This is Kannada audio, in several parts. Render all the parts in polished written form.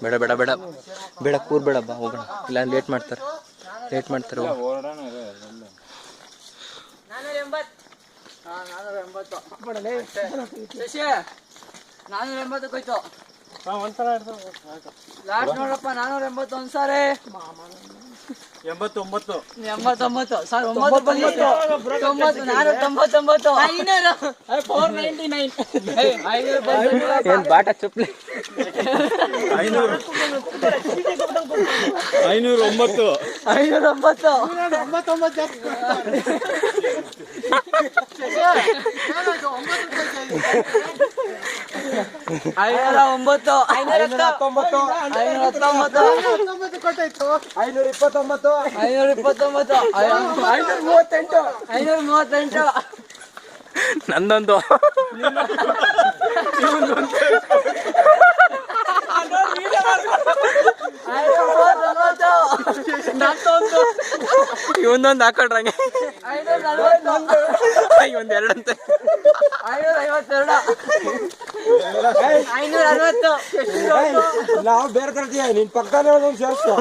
ಬೇಡ ಬೇಡ ಬೇಡ ಬೇಡ ಕೂರ್ಬೇಡ ಬಾ ಹೋಗೋಣ, ಇಲ್ಲ ಲೇಟ್ ಮಾಡ್ತಾರೆ ಹೋಯ್ತು ಲಾಸ್ಟ್ ನೋಡಪ್ಪ 480 ಒಂದ್ಸಾರಿ 89 ಸರ್ 999 ಏನ್ ಬಾಟ ಚಪ್ಪಲಿ 538 ನಂದೊಂದು ಇವೊಂದೊಂದು ಹಾಕೊಂಡ್ರಂಗೆ ಇವೊಂದು ಎರಡಂತೆ 560 ನಾವು ಬೇರೆ ತರ್ತೀಯ ನಿನ್ ಪಕ್ಕದಲ್ಲೇ ಒಂದೊಂದು ಸೇರಿಸ್ಕೊ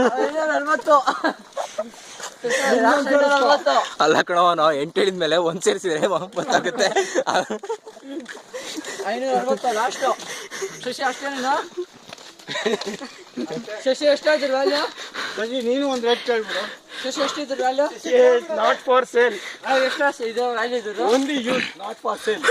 540 ಅಲ್ಲ ಕಣವ, ನಾವು 8 ಹೇಳಿದ್ಮೇಲೆ ಒಂದ್ ಸೇರಿಸಿದ್ರೆ ಗೊತ್ತಾಗುತ್ತೆ. 560 ಲಾಸ್ಟು. ಶಶಿ ಅಷ್ಟೇನೇನು? ಶಶಿ ಎಷ್ಟಾಯ್ತು ವ್ಯಾಲ್ಯೂ? ನೀನು ಒಂದು ರೇಟ್ ಕೇಳ್ಬಿಡು. ಶಶಿ ಎಷ್ಟಿದ್ರು ವ್ಯಾಲ್ಯೂ? Not for sale. ಎಷ್ಟು ಇದು ವ್ಯಾಲ್ಯೂ ಇದ್ರು? Only use, not for sale.